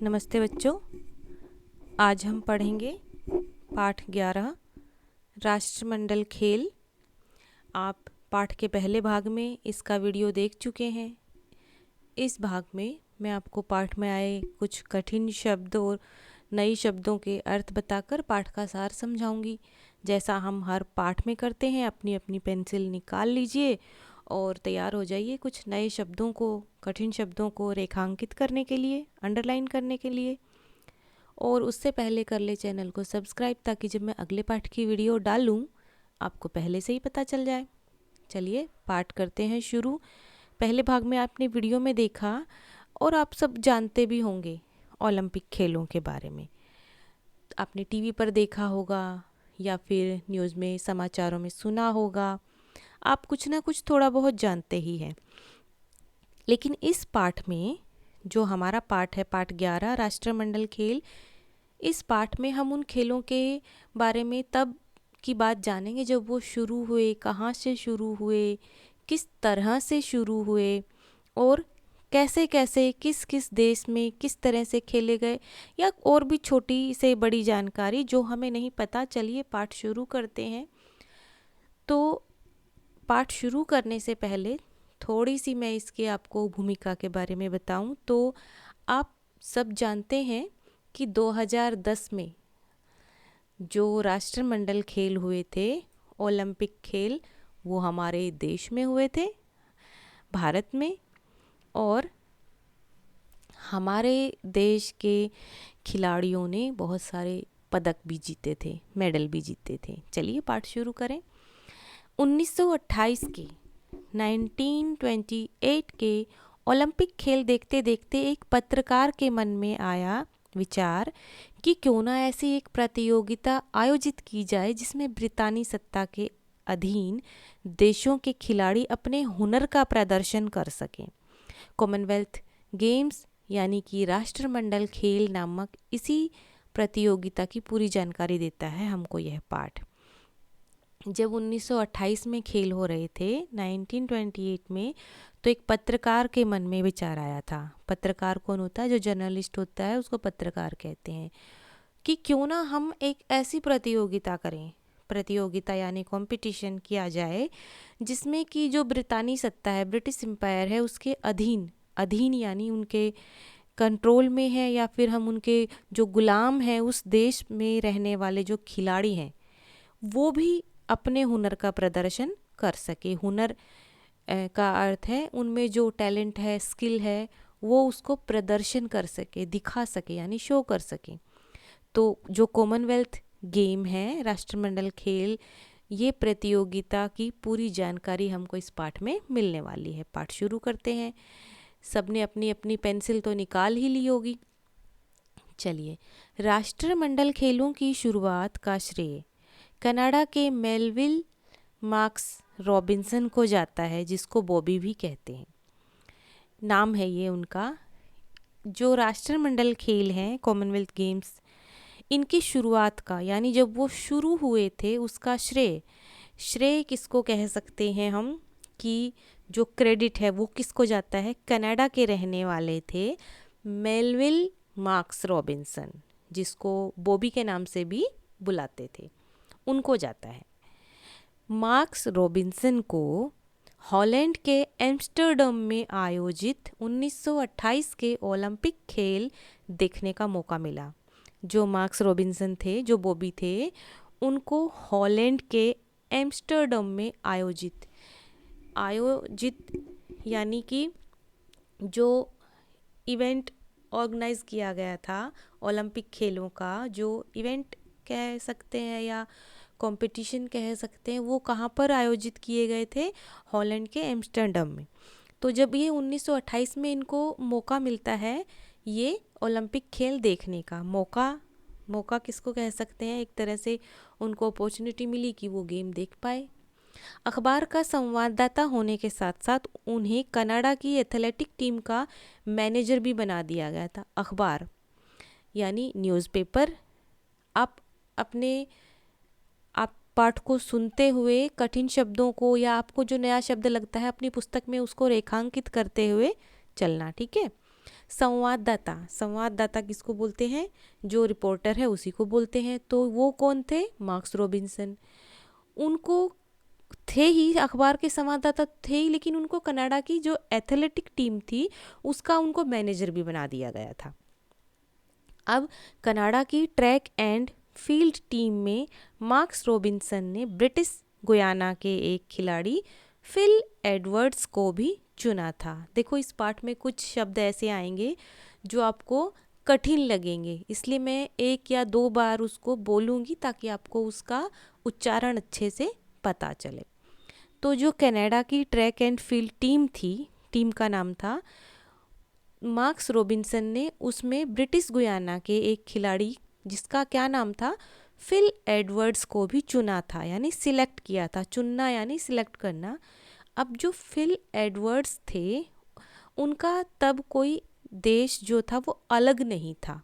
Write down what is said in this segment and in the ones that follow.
नमस्ते बच्चों। आज हम पढ़ेंगे पाठ 11 राष्ट्रमंडल खेल। आप पाठ के पहले भाग में इसका वीडियो देख चुके हैं। इस भाग में मैं आपको पाठ में आए कुछ कठिन शब्द और नए शब्दों के अर्थ बताकर पाठ का सार समझाऊंगी। जैसा हम हर पाठ में करते हैं, अपनी अपनी पेंसिल निकाल लीजिए और तैयार हो जाइए कुछ नए शब्दों को, कठिन शब्दों को रेखांकित करने के लिए, अंडरलाइन करने के लिए। और उससे पहले कर ले चैनल को सब्सक्राइब, ताकि जब मैं अगले पाठ की वीडियो डालूं आपको पहले से ही पता चल जाए। चलिए पाठ करते हैं शुरू। पहले भाग में आपने वीडियो में देखा और आप सब जानते भी होंगे ओलंपिक खेलों के बारे में। आपने टीवी पर देखा होगा या फिर न्यूज़ में, समाचारों में सुना होगा। आप कुछ ना कुछ थोड़ा बहुत जानते ही हैं। लेकिन इस पाठ में, जो हमारा पाठ है पाठ 11 राष्ट्रमंडल खेल, इस पाठ में हम उन खेलों के बारे में तब की बात जानेंगे जब वो शुरू हुए, कहाँ से शुरू हुए, किस तरह से शुरू हुए और कैसे कैसे किस किस देश में किस तरह से खेले गए, या और भी छोटी से बड़ी जानकारी जो हमें नहीं पता। चलिए पाठ शुरू करते हैं। तो पाठ शुरू करने से पहले थोड़ी सी मैं इसके आपको भूमिका के बारे में बताऊं तो आप सब जानते हैं कि 2010 में जो राष्ट्रमंडल खेल हुए थे, ओलंपिक खेल, वो हमारे देश में हुए थे, भारत में। और हमारे देश के खिलाड़ियों ने बहुत सारे पदक भी जीते थे, मेडल भी जीते थे। चलिए पाठ शुरू करें। 1928 के 1928 के ओलंपिक खेल देखते देखते एक पत्रकार के मन में आया विचार कि क्यों ना ऐसी एक प्रतियोगिता आयोजित की जाए जिसमें ब्रितानी सत्ता के अधीन देशों के खिलाड़ी अपने हुनर का प्रदर्शन कर सकें। कॉमनवेल्थ गेम्स यानी कि राष्ट्रमंडल खेल नामक इसी प्रतियोगिता की पूरी जानकारी देता है हमको यह पाठ। जब 1928 में खेल हो रहे थे, 1928 में, तो एक पत्रकार के मन में विचार आया था। पत्रकार कौन होता है? जो जर्नलिस्ट होता है उसको पत्रकार कहते हैं। कि क्यों ना हम एक ऐसी प्रतियोगिता करें, प्रतियोगिता यानी कंपटीशन किया जाए जिसमें कि जो ब्रितानी सत्ता है, ब्रिटिश एम्पायर है, उसके अधीन, अधीन यानी उनके कंट्रोल में है, या फिर हम उनके जो गुलाम हैं, उस देश में रहने वाले जो खिलाड़ी हैं वो भी अपने हुनर का प्रदर्शन कर सके। हुनर का अर्थ है उनमें जो टैलेंट है, स्किल है, वो उसको प्रदर्शन कर सके, दिखा सके, यानी शो कर सके। तो जो कॉमनवेल्थ गेम है, राष्ट्रमंडल खेल, ये प्रतियोगिता की पूरी जानकारी हमको इस पाठ में मिलने वाली है। पाठ शुरू करते हैं। सबने अपनी अपनी पेंसिल तो निकाल ही ली होगी। चलिए, राष्ट्रमंडल खेलों की शुरुआत का श्रेय कनाडा के मेलविल मार्क्स रॉबिन्सन को जाता है, जिसको बॉबी भी कहते हैं, नाम है ये उनका। जो राष्ट्रमंडल खेल हैं, कॉमनवेल्थ गेम्स, इनकी शुरुआत का, यानी जब वो शुरू हुए थे, उसका श्रेय, श्रेय किसको कह सकते हैं हम, कि जो क्रेडिट है वो किसको जाता है? कनाडा के रहने वाले थे मेलविल मार्क्स रॉबिन्सन, जिसको बॉबी के नाम से भी बुलाते थे, उनको जाता है। मार्क्स रॉबिन्सन को हॉलैंड के एम्स्टर्डम में आयोजित 1928 के ओलंपिक खेल देखने का मौका मिला। जो मार्क्स रॉबिन्सन थे, जो बॉबी थे, उनको हॉलैंड के एम्स्टर्डम में आयोजित यानी कि जो इवेंट ऑर्गेनाइज किया गया था ओलंपिक खेलों का, जो इवेंट कह सकते हैं या कंपटीशन कह सकते हैं, वो कहाँ पर आयोजित किए गए थे? हॉलैंड के एम्स्टर्डम में। तो जब ये 1928 में इनको मौका मिलता है, ये ओलंपिक खेल देखने का मौका किसको कह सकते हैं? एक तरह से उनको अपॉर्चुनिटी मिली कि वो गेम देख पाए। अखबार का संवाददाता होने के साथ साथ उन्हें कनाडा की एथलेटिक टीम का मैनेजर भी बना दिया गया था। अखबार यानी न्यूज़पेपर। आप पाठ को सुनते हुए कठिन शब्दों को, या आपको जो नया शब्द लगता है अपनी पुस्तक में, उसको रेखांकित करते हुए चलना, ठीक है? संवाददाता, संवाददाता किसको बोलते हैं? जो रिपोर्टर है उसी को बोलते हैं। तो वो कौन थे? Marks Robinson. उनको थे ही, अखबार के संवाददाता थे ही, लेकिन उनको कनाडा की जो एथलेटिक टीम थी उसका उनको मैनेजर भी बना दिया गया था। अब कनाडा की ट्रैक एंड फील्ड टीम में मार्क्स रॉबिन्सन ने ब्रिटिश गुयाना के एक खिलाड़ी फिल एडवर्ड्स को भी चुना था। देखो इस पाठ में कुछ शब्द ऐसे आएंगे जो आपको कठिन लगेंगे, इसलिए मैं एक या दो बार उसको बोलूँगी ताकि आपको उसका उच्चारण अच्छे से पता चले। तो जो कनाडा की ट्रैक एंड फील्ड टीम थी, टीम का नाम था, मार्क्स रॉबिन्सन ने उसमें ब्रिटिश गुयाना के एक खिलाड़ी जिसका क्या नाम था? फिल एडवर्ड्स को भी चुना था, यानी सिलेक्ट किया था। चुनना यानी सिलेक्ट करना। अब जो फिल एडवर्ड्स थे उनका तब कोई देश जो था वो अलग नहीं था,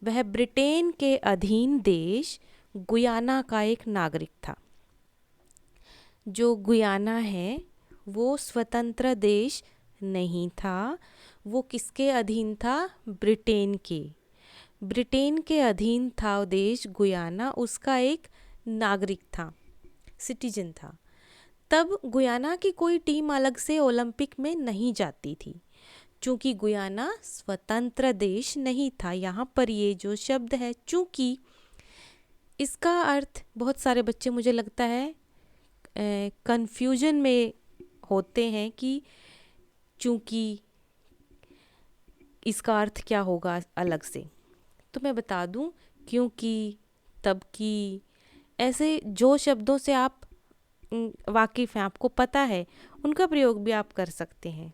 वह ब्रिटेन के अधीन देश गुयाना का एक नागरिक था। जो गुयाना है वो स्वतंत्र देश नहीं था, वो किसके अधीन था? ब्रिटेन के। ब्रिटेन के अधीन था देश गुयाना, उसका एक नागरिक था, सिटीजन था। तब गुयाना की कोई टीम अलग से ओलंपिक में नहीं जाती थी, चूँकि गुयाना स्वतंत्र देश नहीं था। यहाँ पर ये जो शब्द है चूँकि, इसका अर्थ बहुत सारे बच्चे मुझे लगता है कन्फ्यूजन में होते हैं कि चूँकि इसका अर्थ क्या होगा अलग से। तो मैं बता दूं, क्योंकि, तब की, ऐसे जो शब्दों से आप वाकिफ़ हैं, आपको पता है, उनका प्रयोग भी आप कर सकते हैं।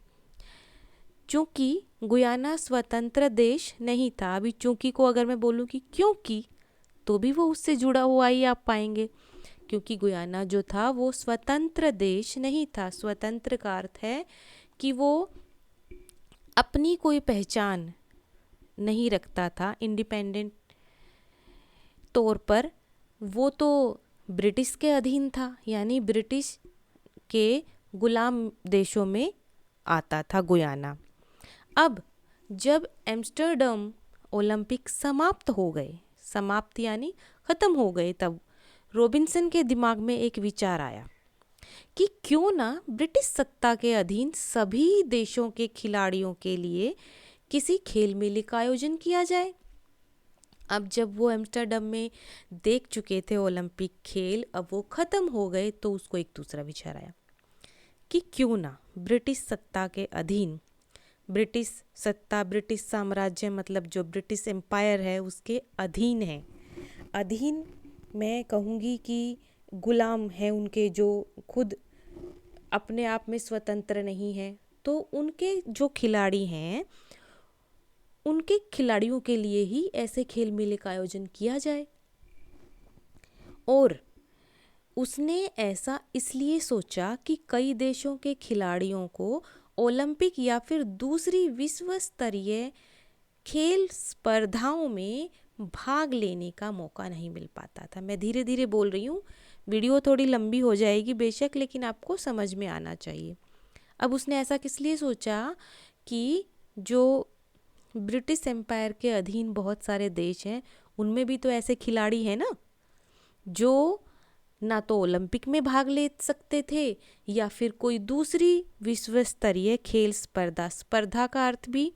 चूँकि गुयाना स्वतंत्र देश नहीं था। अभी चूँकि को अगर मैं बोलूँ कि क्योंकि, तो भी वो उससे जुड़ा हुआ ही आप पाएंगे, क्योंकि गुयाना जो था वो स्वतंत्र देश नहीं था। स्वतंत्र का अर्थ है कि वो अपनी कोई पहचान नहीं रखता था इंडिपेंडेंट तौर पर। वो तो ब्रिटिश के अधीन था, यानी ब्रिटिश के गुलाम देशों में आता था गुयाना। अब जब एम्स्टर्डम ओलंपिक समाप्त हो गए, समाप्त यानी ख़त्म हो गए, तब रॉबिन्सन के दिमाग में एक विचार आया कि क्यों ना ब्रिटिश सत्ता के अधीन सभी देशों के खिलाड़ियों के लिए किसी खेल मेले का आयोजन किया जाए। अब जब वो एम्स्टर्डम में देख चुके थे ओलंपिक खेल, अब वो ख़त्म हो गए, तो उसको एक दूसरा विचार आया कि क्यों ना ब्रिटिश सत्ता के अधीन, ब्रिटिश सत्ता, ब्रिटिश साम्राज्य मतलब जो ब्रिटिश एम्पायर है उसके अधीन है। अधीन मैं कहूँगी कि गुलाम हैं उनके, जो खुद अपने आप में स्वतंत्र नहीं है। तो उनके जो खिलाड़ी हैं उनके खिलाड़ियों के लिए ही ऐसे खेल मेले का आयोजन किया जाए। और उसने ऐसा इसलिए सोचा कि कई देशों के खिलाड़ियों को ओलंपिक या फिर दूसरी विश्व स्तरीय खेल स्पर्धाओं में भाग लेने का मौका नहीं मिल पाता था। मैं धीरे धीरे बोल रही हूँ, वीडियो थोड़ी लंबी हो जाएगी बेशक, लेकिन आपको समझ में आना चाहिए। अब उसने ऐसा किस लिए सोचा कि जो ब्रिटिश एम्पायर के अधीन बहुत सारे देश हैं, उनमें भी तो ऐसे खिलाड़ी हैं ना जो ना तो ओलंपिक में भाग ले सकते थे या फिर कोई दूसरी विश्व स्तरीय खेल स्पर्धा, स्पर्धा का अर्थ भी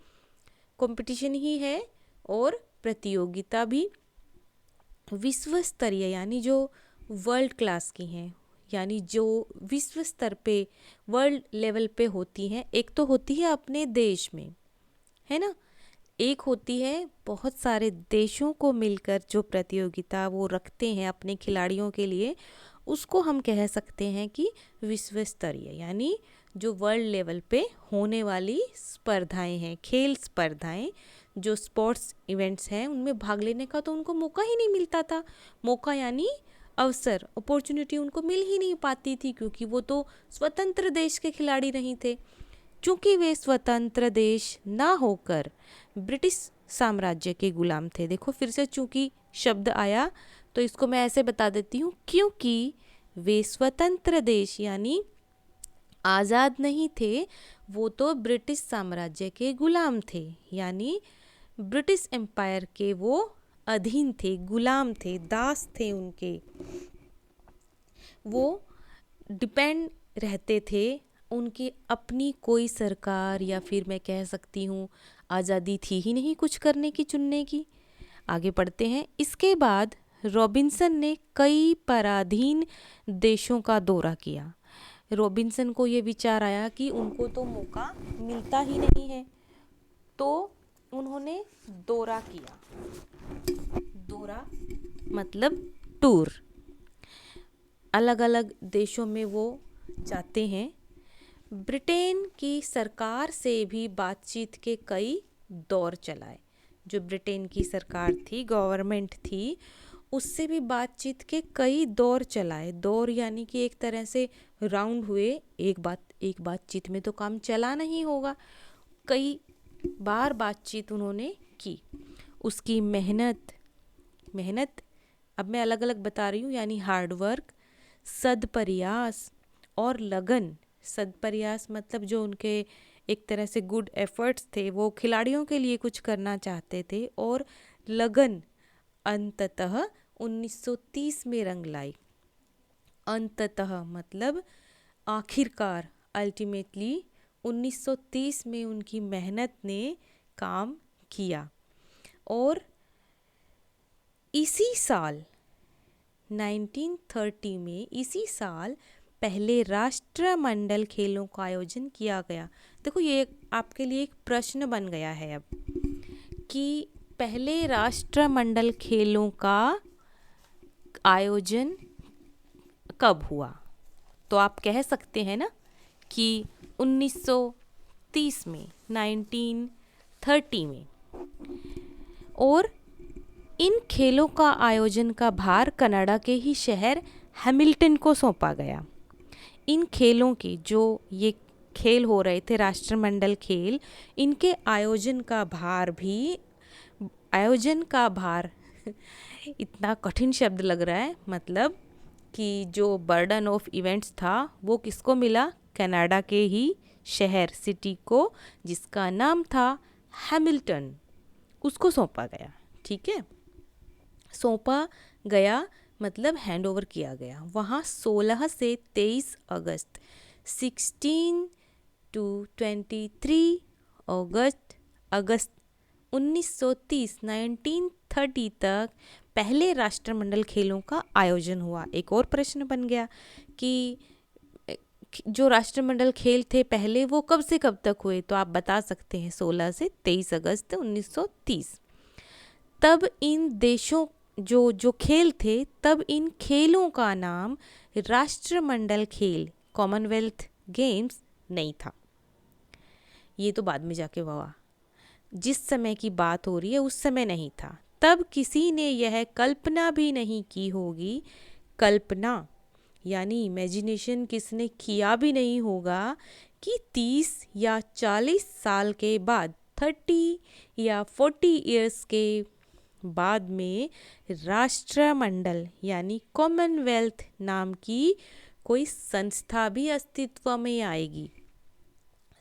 कंपटीशन ही है और प्रतियोगिता भी विश्व स्तरीय यानी जो वर्ल्ड क्लास की हैं, यानी जो विश्व स्तर पे वर्ल्ड लेवल पे होती हैं। एक तो होती है अपने देश में, है ना, एक होती है बहुत सारे देशों को मिलकर जो प्रतियोगिता वो रखते हैं अपने खिलाड़ियों के लिए, उसको हम कह सकते हैं कि विश्व स्तरीय, यानी जो वर्ल्ड लेवल पे होने वाली स्पर्धाएं हैं, खेल स्पर्धाएं, जो स्पोर्ट्स इवेंट्स हैं, उनमें भाग लेने का तो उनको मौका ही नहीं मिलता था। मौका यानी अवसर, अपॉर्चुनिटी उनको मिल ही नहीं पाती थी, क्योंकि वो तो स्वतंत्र देश के खिलाड़ी नहीं थे। चूँकि वे स्वतंत्र देश ना होकर ब्रिटिश साम्राज्य के गुलाम थे। देखो फिर से चूँकि शब्द आया, तो इसको मैं ऐसे बता देती हूँ, क्योंकि वे स्वतंत्र देश यानी आज़ाद नहीं थे, वो तो ब्रिटिश साम्राज्य के गुलाम थे, यानी ब्रिटिश एम्पायर के वो अधीन थे, गुलाम थे, दास थे उनके। वो डिपेंड रहते थे, उनकी अपनी कोई सरकार या फिर मैं कह सकती हूँ आज़ादी थी ही नहीं कुछ करने की, चुनने की। आगे पढ़ते हैं। इसके बाद रॉबिन्सन ने कई पराधीन देशों का दौरा किया। रॉबिन्सन को ये विचार आया कि उनको तो मौका मिलता ही नहीं है, तो उन्होंने दौरा किया। दौरा मतलब टूर। अलग अलग देशों में वो जाते हैं। ब्रिटेन की सरकार से भी बातचीत के कई दौर चलाए। जो ब्रिटेन की सरकार थी, गवर्नमेंट थी, उससे भी बातचीत के कई दौर चलाए। दौर यानी कि एक तरह से राउंड हुए। एक बातचीत में तो काम चला नहीं होगा, कई बार बातचीत उन्होंने की। उसकी मेहनत अब मैं अलग अलग बता रही हूँ, यानी हार्डवर्क, सदप्रयास और लगन। सदप्रयास मतलब जो उनके एक तरह से गुड एफर्ट्स थे, वो खिलाड़ियों के लिए कुछ करना चाहते थे। और लगन अंततः 1930 में रंग लाई। अंततः मतलब आखिरकार, अल्टीमेटली 1930 में उनकी मेहनत ने काम किया। और इसी साल 1930 में, इसी साल पहले राष्ट्रमंडल खेलों का आयोजन किया गया। देखो, ये आपके लिए एक प्रश्न बन गया है अब कि पहले राष्ट्रमंडल खेलों का आयोजन कब हुआ। तो आप कह सकते हैं ना कि 1930 में, 1930 में। और इन खेलों का आयोजन का भार कनाडा के ही शहर हैमिल्टन को सौंपा गया। इन खेलों के, जो ये खेल हो रहे थे राष्ट्रमंडल खेल, इनके आयोजन का भार इतना कठिन शब्द लग रहा है, मतलब कि जो बर्डन ऑफ इवेंट्स था वो किसको मिला? कनाडा के ही शहर, सिटी को, जिसका नाम था हैमिल्टन, उसको सौंपा गया। ठीक है, सौंपा गया मतलब हैंड ओवर किया गया। वहाँ 16 से 23 अगस्त, 16 to 23 अगस्त 1930 तक पहले राष्ट्रमंडल खेलों का आयोजन हुआ। एक और प्रश्न बन गया कि जो राष्ट्रमंडल खेल थे पहले, वो कब से कब तक हुए? तो आप बता सकते हैं 16 से 23 अगस्त 1930। तब इन देशों जो खेल थे, तब इन खेलों का नाम राष्ट्रमंडल खेल, कॉमनवेल्थ गेम्स नहीं था। ये तो बाद में जाके हुआ, जिस समय की बात हो रही है उस समय नहीं था। तब किसी ने यह कल्पना भी नहीं की होगी, कल्पना यानी इमेजिनेशन किसने किया भी नहीं होगा कि 30 या 40 साल के बाद, 30 या 40 इयर्स के बाद में राष्ट्रमंडल यानी कॉमनवेल्थ नाम की कोई संस्था भी अस्तित्व में आएगी।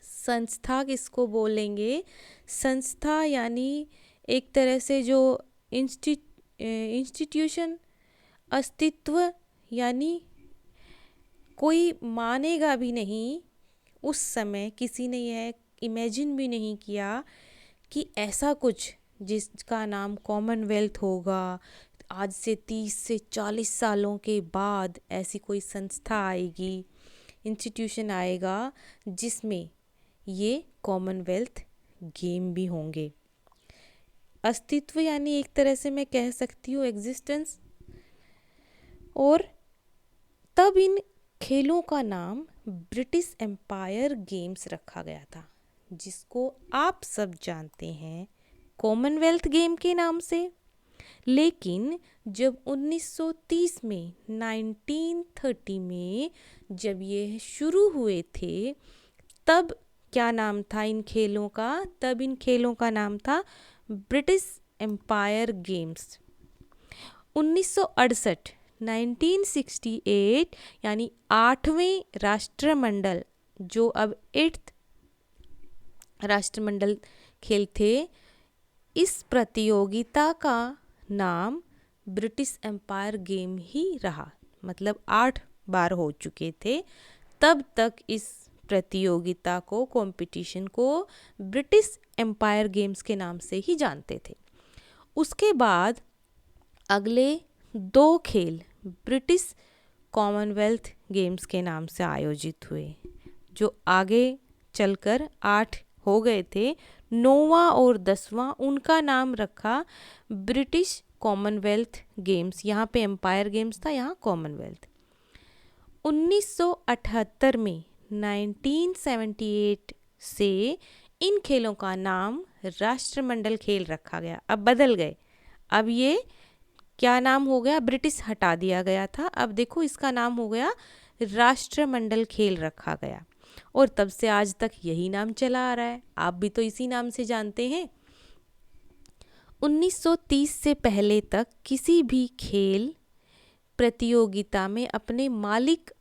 संस्था किसको बोलेंगे? संस्था यानी एक तरह से जो इंस्टीट्यूशन, अस्तित्व, यानी कोई मानेगा भी नहीं। उस समय किसी ने यह इमेजिन भी नहीं किया कि ऐसा कुछ जिसका नाम कॉमनवेल्थ होगा, आज से 30 से 40 सालों के बाद ऐसी कोई संस्था आएगी, इंस्टीट्यूशन आएगा जिसमें ये कॉमनवेल्थ गेम भी होंगे। अस्तित्व यानी एक तरह से मैं कह सकती हूँ एग्जिस्टेंस। और तब इन खेलों का नाम ब्रिटिश एम्पायर गेम्स रखा गया था, जिसको आप सब जानते हैं कॉमनवेल्थ गेम के नाम से। लेकिन जब 1930 में, 1930 में जब ये शुरू हुए थे, तब क्या नाम था इन खेलों का? तब इन खेलों का नाम था ब्रिटिश एम्पायर गेम्स। 1968 1968 यानी 8वें राष्ट्रमंडल जो अब 8th राष्ट्रमंडल खेल थे, इस प्रतियोगिता का नाम ब्रिटिश एम्पायर गेम ही रहा। मतलब 8 बार हो चुके थे, तब तक इस प्रतियोगिता को, कंपटीशन को ब्रिटिश एम्पायर गेम्स के नाम से ही जानते थे। उसके बाद अगले 2 खेल ब्रिटिश कॉमनवेल्थ गेम्स के नाम से आयोजित हुए, जो आगे चलकर 8 हो गए थे। 9वां और 10वां उनका नाम रखा ब्रिटिश कॉमनवेल्थ गेम्स। यहाँ पे एम्पायर गेम्स था, यहाँ कॉमनवेल्थ। 1978 में 1978 से इन खेलों का नाम राष्ट्रमंडल खेल रखा गया। अब बदल गए, अब ये क्या नाम हो गया, ब्रिटिश हटा दिया गया था, अब देखो इसका नाम हो गया राष्ट्रमंडल खेल रखा गया। और तब से आज तक यही नाम चला आ रहा है, आप भी तो इसी नाम से जानते हैं। 1930 से पहले तक किसी भी खेल प्रतियोगिता में अपने मालिक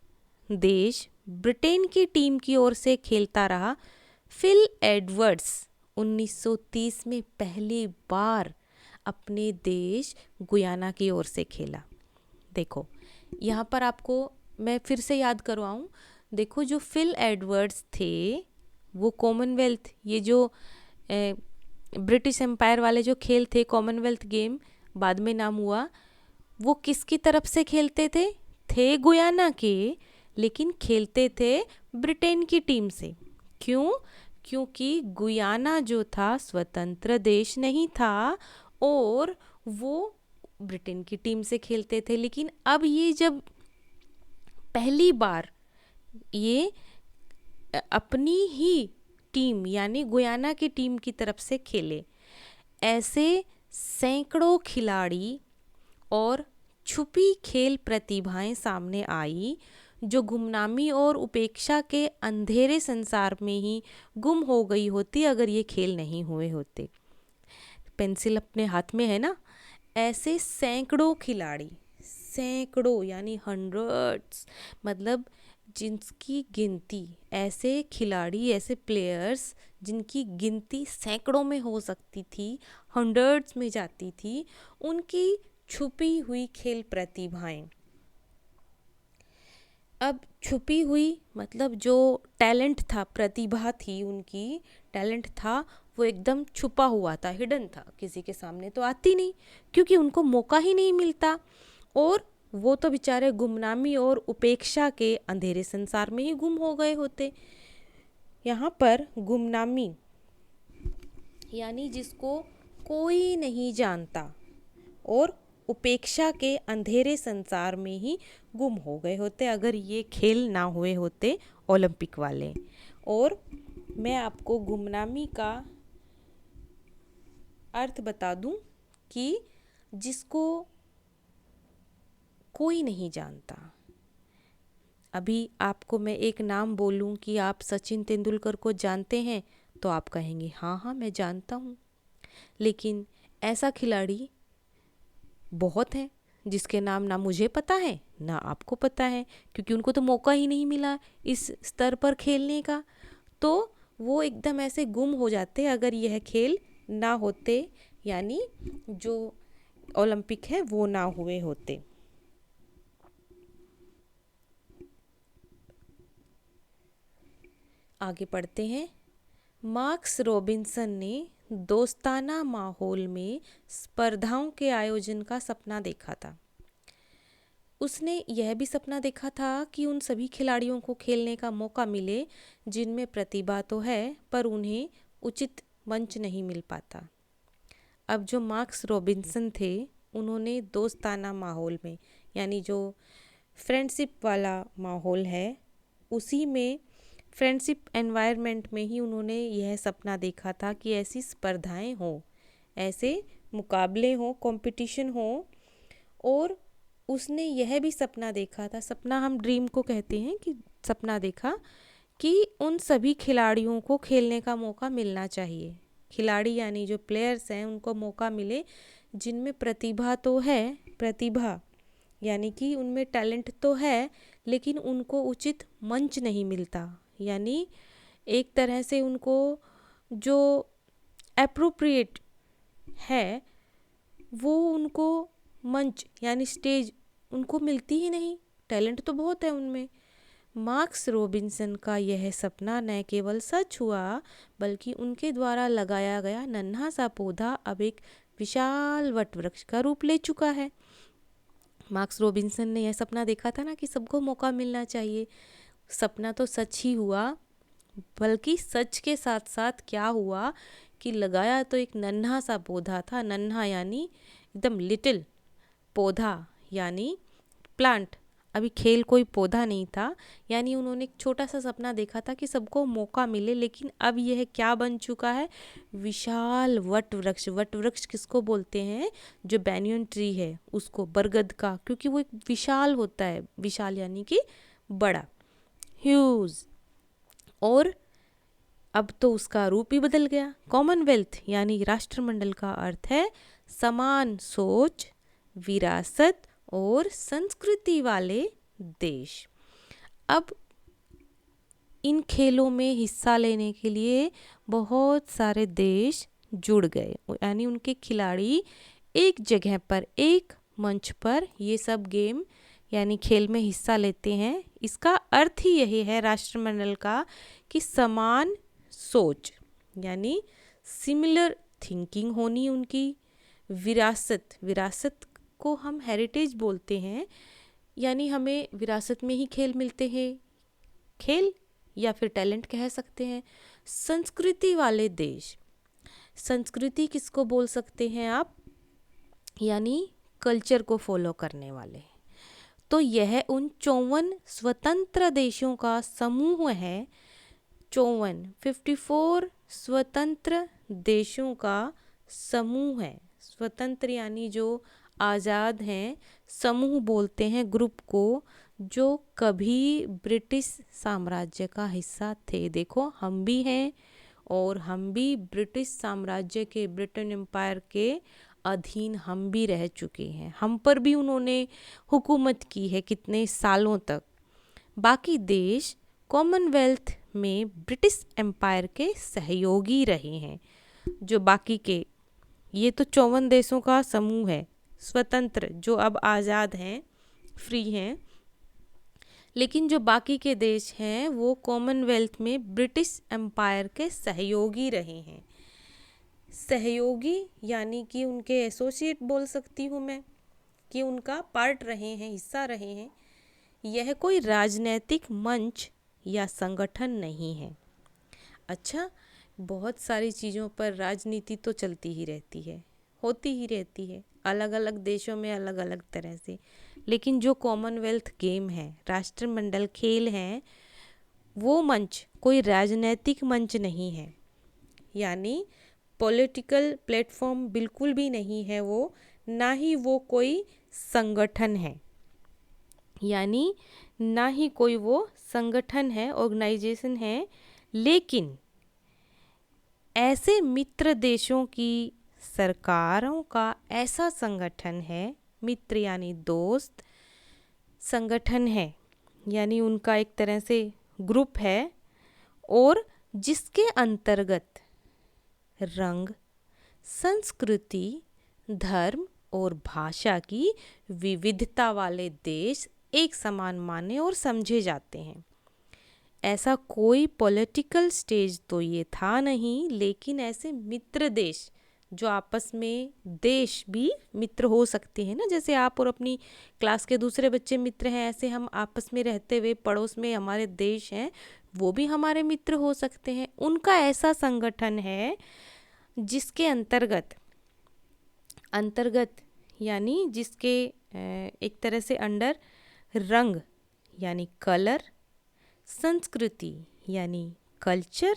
देश ब्रिटेन की टीम की ओर से खेलता रहा। फिल एडवर्ड्स 1930 में पहली बार अपने देश गुयाना की ओर से खेला। देखो यहाँ पर आपको मैं फिर से याद करवाऊँ, देखो जो फिल एडवर्ड्स थे वो कॉमनवेल्थ, ये जो ब्रिटिश एम्पायर वाले जो खेल थे, कॉमनवेल्थ गेम बाद में नाम हुआ, वो किसकी तरफ से खेलते थे गुयाना के, लेकिन खेलते थे ब्रिटेन की टीम से। क्यों? क्योंकि गुयाना जो था स्वतंत्र देश नहीं था और वो ब्रिटेन की टीम से खेलते थे। लेकिन अब ये जब पहली बार ये अपनी ही टीम यानी गुयाना की टीम की तरफ से खेले, ऐसे सैकड़ों खिलाड़ी और छुपी खेल प्रतिभाएं सामने आई जो गुमनामी और उपेक्षा के अंधेरे संसार में ही गुम हो गई होती अगर ये खेल नहीं हुए होते। पेंसिल अपने हाथ में है ना, ऐसे सैकड़ों खिलाड़ी, सैकड़ों यानी हंड्रेड्स, मतलब जिनकी गिनती, ऐसे खिलाड़ी, ऐसे प्लेयर्स जिनकी गिनती सैकड़ों में हो सकती थी, हंड्रेड्स में जाती थी, उनकी छुपी हुई खेल प्रतिभाएं। अब छुपी हुई मतलब जो टैलेंट था, प्रतिभा थी, उनकी टैलेंट था वो एकदम छुपा हुआ था, हिडन था, किसी के सामने तो आती नहीं क्योंकि उनको मौका ही नहीं मिलता। और वो तो बेचारे गुमनामी और उपेक्षा के अंधेरे संसार में ही गुम हो गए होते। यहाँ पर गुमनामी यानी जिसको कोई नहीं जानता, और उपेक्षा के अंधेरे संसार में ही गुम हो गए होते अगर ये खेल ना हुए होते ओलंपिक वाले। और मैं आपको गुमनामी का अर्थ बता दूं कि जिसको कोई नहीं जानता। अभी आपको मैं एक नाम बोलूं कि आप सचिन तेंदुलकर को जानते हैं तो आप कहेंगे हाँ हाँ मैं जानता हूँ, लेकिन ऐसा खिलाड़ी बहुत हैं जिसके नाम ना मुझे पता है ना आपको पता है, क्योंकि उनको तो मौका ही नहीं मिला इस स्तर पर खेलने का। तो वो एकदम ऐसे गुम हो जाते अगर यह खेल ना होते, यानी जो ओलंपिक है वो ना हुए होते। आगे पढ़ते हैं। मार्क्स रॉबिन्सन ने दोस्ताना माहौल में स्पर्धाओं के आयोजन का सपना देखा था। उसने यह भी सपना देखा था कि उन सभी खिलाड़ियों को खेलने का मौका मिले जिनमें प्रतिभा तो है पर उन्हें उचित मंच नहीं मिल पाता। अब जो मार्क्स रॉबिन्सन थे उन्होंने दोस्ताना माहौल में, यानी जो फ्रेंडशिप वाला माहौल है, उसी में फ्रेंडशिप एनवायरनमेंट में ही उन्होंने यह सपना देखा था कि ऐसी स्पर्धाएं हों, ऐसे मुकाबले हों, कंपटीशन हो। और उसने यह भी सपना देखा था, सपना हम ड्रीम को कहते हैं, कि सपना देखा कि उन सभी खिलाड़ियों को खेलने का मौका मिलना चाहिए। खिलाड़ी यानी जो प्लेयर्स हैं उनको मौका मिले जिनमें प्रतिभा तो है, प्रतिभा यानी कि उनमें टैलेंट तो है लेकिन उनको उचित मंच नहीं मिलता, यानी एक तरह से उनको जो एप्रोप्रिएट है वो उनको मंच यानी स्टेज उनको मिलती ही नहीं। टैलेंट तो बहुत है उनमें। मार्क्स रॉबिन्सन का यह सपना न केवल सच हुआ बल्कि उनके द्वारा लगाया गया नन्हा सा पौधा अब एक विशाल वटवृक्ष का रूप ले चुका है। मार्क्स रॉबिन्सन ने यह सपना देखा था ना कि सबको मौका मिलना चाहिए। सपना तो सच ही हुआ, बल्कि सच के साथ साथ क्या हुआ कि लगाया तो एक नन्हा सा पौधा था। नन्हा यानी एकदम लिटिल, पौधा यानी प्लांट। अभी खेल कोई पौधा नहीं था, यानी उन्होंने एक छोटा सा सपना देखा था कि सबको मौका मिले, लेकिन अब यह क्या बन चुका है? विशाल वट वृक्ष। वट वृक्ष किसको बोलते हैं? जो बैनियन ट्री है उसको, बरगद का, क्योंकि वो एक विशाल होता है। विशाल यानी कि बड़ा, ह्यूज। और अब तो उसका रूप ही बदल गया। कॉमनवेल्थ यानी राष्ट्रमंडल का अर्थ है समान सोच, विरासत और संस्कृति वाले देश। अब इन खेलों में हिस्सा लेने के लिए बहुत सारे देश जुड़ गए, यानी उनके खिलाड़ी एक जगह पर, एक मंच पर ये सब गेम यानी खेल में हिस्सा लेते हैं। इसका अर्थ ही यही है राष्ट्रमंडल का कि समान सोच यानी सिमिलर थिंकिंग होनी उनकी। विरासत, विरासत को हम हेरिटेज बोलते हैं, यानी हमें विरासत में ही खेल मिलते हैं। खेल या फिर टैलेंट कह सकते हैं। संस्कृति वाले देश, संस्कृति किसको बोल सकते हैं आप? यानी कल्चर को फॉलो करने वाले। तो यह उन 54 स्वतंत्र देशों का समूह है। 54 स्वतंत्र देशों का समूह है। स्वतंत्र यानी जो आज़ाद हैं, समूह बोलते हैं ग्रुप को, जो कभी ब्रिटिश साम्राज्य का हिस्सा थे। देखो हम भी हैं और हम भी ब्रिटिश साम्राज्य के, ब्रिटेन एम्पायर के अधीन हम भी रह चुके हैं। हम पर भी उन्होंने हुकूमत की है कितने सालों तक। बाकी देश कॉमनवेल्थ में ब्रिटिश एम्पायर के सहयोगी रहे हैं। जो बाकी के, ये तो 54 देशों का समूह है स्वतंत्र, जो अब आज़ाद हैं, फ्री हैं। लेकिन जो बाकी के देश हैं वो कॉमनवेल्थ में ब्रिटिश एम्पायर के सहयोगी रहे हैं। सहयोगी यानी कि उनके एसोसिएट बोल सकती हूँ मैं, कि उनका पार्ट रहे हैं, हिस्सा रहे हैं। यह कोई राजनीतिक मंच या संगठन नहीं है। अच्छा, बहुत सारी चीज़ों पर राजनीति तो चलती ही रहती है, होती ही रहती है, अलग अलग देशों में अलग अलग तरह से। लेकिन जो कॉमनवेल्थ गेम है, राष्ट्रमंडल खेल हैं, वो मंच कोई राजनीतिक मंच नहीं है, यानी पॉलिटिकल प्लेटफॉर्म बिल्कुल भी नहीं है वो, ना ही वो कोई संगठन है, यानी ना ही कोई वो संगठन है, ऑर्गेनाइजेशन है। लेकिन ऐसे मित्र देशों की सरकारों का ऐसा संगठन है, मित्र यानी दोस्त, संगठन है यानी उनका एक तरह से ग्रुप है, और जिसके अंतर्गत रंग, संस्कृति, धर्म और भाषा की विविधता वाले देश एक समान माने और समझे जाते हैं। ऐसा कोई पॉलिटिकल स्टेज तो ये था नहीं, लेकिन ऐसे मित्र देश जो आपस में, देश भी मित्र हो सकते हैं ना, जैसे आप और अपनी क्लास के दूसरे बच्चे मित्र हैं, ऐसे हम आपस में रहते हुए पड़ोस में हमारे देश हैं, वो भी हमारे मित्र हो सकते हैं। उनका ऐसा संगठन है जिसके अंतर्गत, अंतर्गत यानी जिसके एक तरह से अंडर रंग यानी कलर, संस्कृति यानी कल्चर,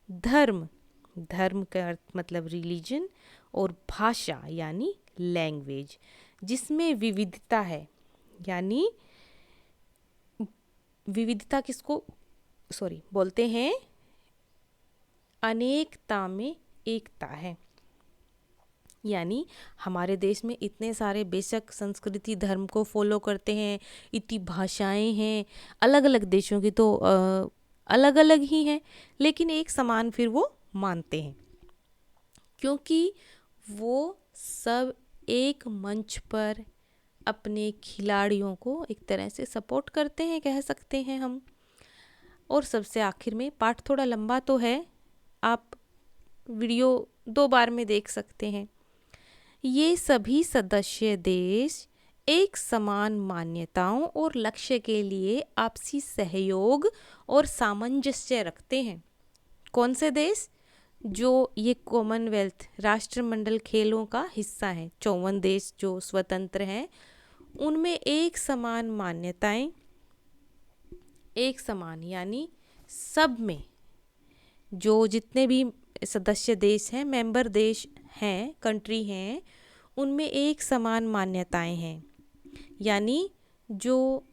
धर्म, धर्म का अर्थ मतलब रिलीजन, और भाषा यानी लैंग्वेज, जिसमें विविधता है। यानी विविधता किसको बोलते हैं? अनेकता में एकता है। यानी हमारे देश में इतने सारे बेशक संस्कृति धर्म को फॉलो करते हैं, इतनी भाषाएं हैं, अलग अलग देशों की तो अलग अलग ही हैं, लेकिन एक समान फिर वो मानते हैं, क्योंकि वो सब एक मंच पर अपने खिलाड़ियों को एक तरह से सपोर्ट करते हैं, कह सकते हैं हम। और सबसे आखिर में, पाठ थोड़ा लंबा तो है, आप वीडियो 2 बार में देख सकते हैं। ये सभी सदस्य देश एक समान मान्यताओं और लक्ष्य के लिए आपसी सहयोग और सामंजस्य रखते हैं। कौन से देश? जो ये कॉमनवेल्थ राष्ट्रमंडल खेलों का हिस्सा हैं, 54 देश जो स्वतंत्र हैं, उनमें एक समान मान्यताएं, एक समान यानी सब में जो जितने भी सदस्य देश हैं, मेंबर देश हैं, कंट्री हैं, उनमें एक समान मान्यताएं हैं, यानी जो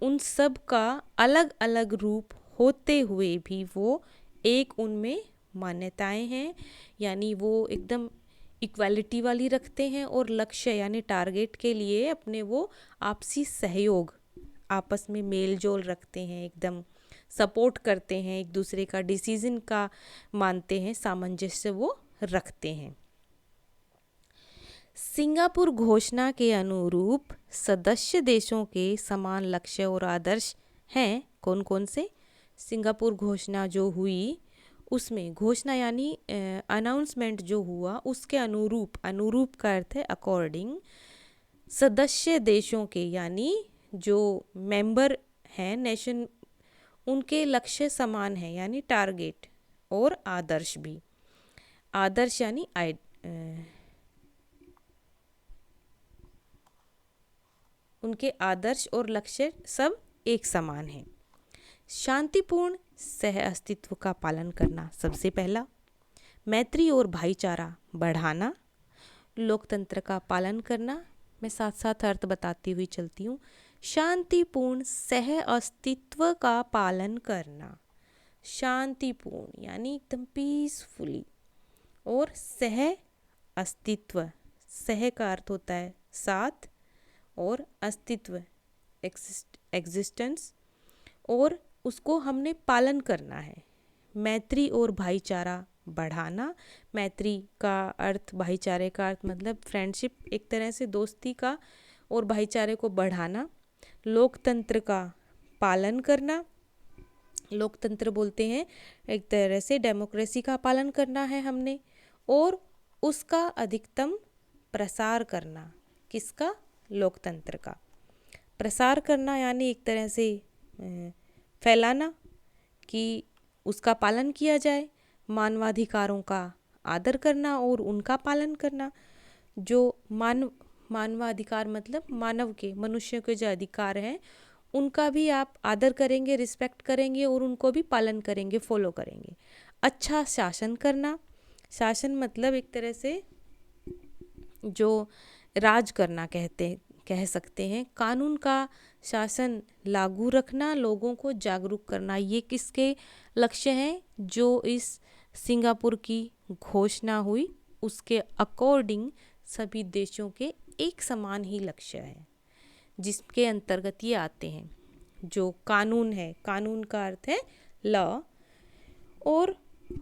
उन सब का अलग अलग रूप होते हुए भी वो एक उनमें मान्यताएं हैं, यानी वो एकदम इक्वालिटी वाली रखते हैं। और लक्ष्य यानी टारगेट के लिए अपने वो आपसी सहयोग, आपस में मेल जोल रखते हैं, एकदम सपोर्ट करते हैं, एक दूसरे का डिसीजन का मानते हैं, सामंजस्य वो रखते हैं। सिंगापुर घोषणा के अनुरूप सदस्य देशों के समान लक्ष्य और आदर्श हैं। कौन कौन से? सिंगापुर घोषणा जो हुई, उसमें घोषणा यानी अनाउंसमेंट जो हुआ, उसके अनुरूप, अनुरूप का अर्थ है अकॉर्डिंग, सदस्य देशों के यानी जो मेंबर हैं नेशन, उनके लक्ष्य समान है, यानी टारगेट और आदर्श भी। आदर्श यानी उनके आदर्श और लक्ष्य सब एक समान हैं। शांतिपूर्ण सह अस्तित्व का पालन करना सबसे पहला, मैत्री और भाईचारा बढ़ाना, लोकतंत्र का पालन करना। मैं साथ साथ अर्थ बताती हुई चलती हूँ। शांतिपूर्ण सह अस्तित्व का पालन करना, शांतिपूर्ण यानी एकदम पीसफुली, और सह अस्तित्व, सह का अर्थ होता है साथ, और अस्तित्व एग्जिस्टेंस, और उसको हमने पालन करना है। मैत्री और भाईचारा बढ़ाना, मैत्री का अर्थ, भाईचारे का अर्थ मतलब फ्रेंडशिप, एक तरह से दोस्ती का, और भाईचारे को बढ़ाना। लोकतंत्र का पालन करना, लोकतंत्र बोलते हैं एक तरह से डेमोक्रेसी का पालन करना है हमने, और उसका अधिकतम प्रसार करना। किसका? लोकतंत्र का प्रसार करना, यानी एक तरह से फैलाना कि उसका पालन किया जाए। मानवाधिकारों का आदर करना और उनका पालन करना। जो मानवाधिकार मतलब मानव के, मनुष्य के जो अधिकार हैं, उनका भी आप आदर करेंगे, रिस्पेक्ट करेंगे, और उनको भी पालन करेंगे, फॉलो करेंगे। अच्छा शासन करना, शासन मतलब एक तरह से जो राज करना कह सकते हैं। कानून का शासन लागू रखना, लोगों को जागरूक करना, ये किसके लक्ष्य हैं? जो इस सिंगापुर की घोषणा हुई उसके अकॉर्डिंग सभी देशों के एक समान ही लक्ष्य है, जिसके अंतर्गत ये आते हैं। जो कानून है, कानून का अर्थ है लॉ, और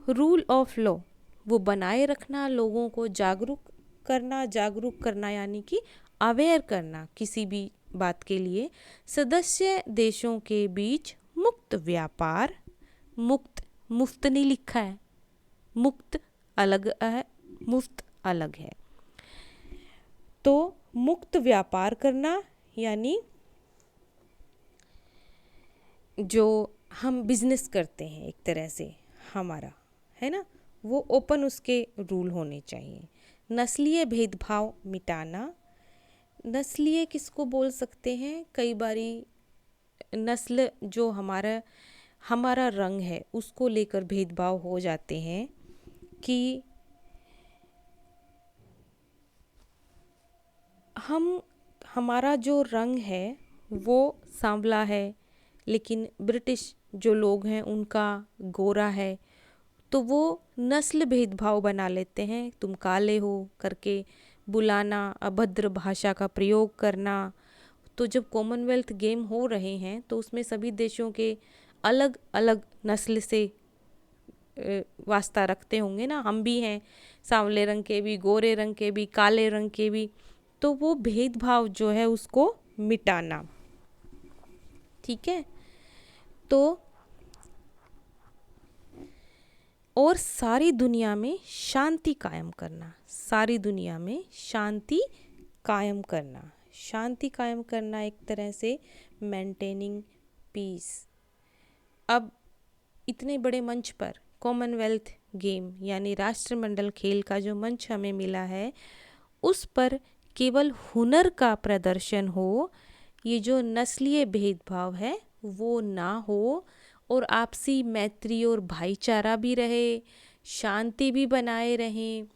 रूल ऑफ लॉ वो बनाए रखना, लोगों को जागरूक करना यानी कि अवेयर करना किसी भी बात के लिए। सदस्य देशों के बीच मुक्त व्यापार, मुफ्त नहीं लिखा है, मुक्त अलग है, मुफ्त अलग है। तो मुक्त व्यापार करना यानी जो हम बिजनेस करते हैं एक तरह से हमारा, है ना, वो ओपन उसके रूल होने चाहिए। नस्लीय भेदभाव मिटाना, नस्लीय किसको बोल सकते हैं? कई बारी नस्ल जो हमारा रंग है उसको लेकर भेदभाव हो जाते हैं कि हमारा जो रंग है वो सांवला है, लेकिन ब्रिटिश जो लोग हैं उनका गोरा है, तो वो नस्ल भेदभाव बना लेते हैं। तुम काले हो करके बुलाना, अभद्र भाषा का प्रयोग करना, तो जब कॉमनवेल्थ गेम हो रहे हैं तो उसमें सभी देशों के अलग अलग नस्ल से वास्ता रखते होंगे ना, हम भी हैं, सांवले रंग के भी, गोरे रंग के भी, काले रंग के भी। तो वो भेदभाव जो है उसको मिटाना, ठीक है। तो और सारी दुनिया में शांति कायम करना, सारी दुनिया में शांति कायम करना, शांति कायम करना एक तरह से मेंटेनिंग पीस। अब इतने बड़े मंच पर कॉमनवेल्थ गेम यानी राष्ट्रमंडल खेल का जो मंच हमें मिला है, उस पर केवल हुनर का प्रदर्शन हो, ये जो नस्लीय भेदभाव है वो ना हो, और आपसी मैत्री और भाईचारा भी रहे, शांति भी बनाए रहें।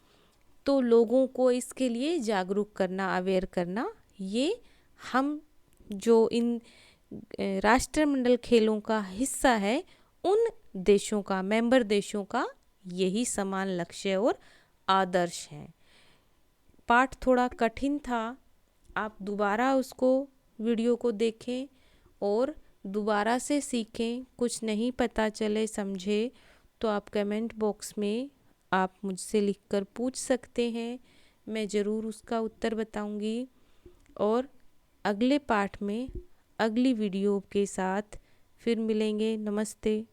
तो लोगों को इसके लिए जागरूक करना, अवेयर करना, ये हम जो इन राष्ट्रमंडल खेलों का हिस्सा है उन देशों का, मेंबर देशों का यही समान लक्ष्य और आदर्श हैं। पाठ थोड़ा कठिन था, आप दोबारा उसको वीडियो को देखें और दोबारा से सीखें। कुछ नहीं पता चले, समझे, तो आप कमेंट बॉक्स में आप मुझसे लिखकर पूछ सकते हैं, मैं ज़रूर उसका उत्तर बताऊंगी। और अगले पाठ में अगली वीडियो के साथ फिर मिलेंगे। नमस्ते।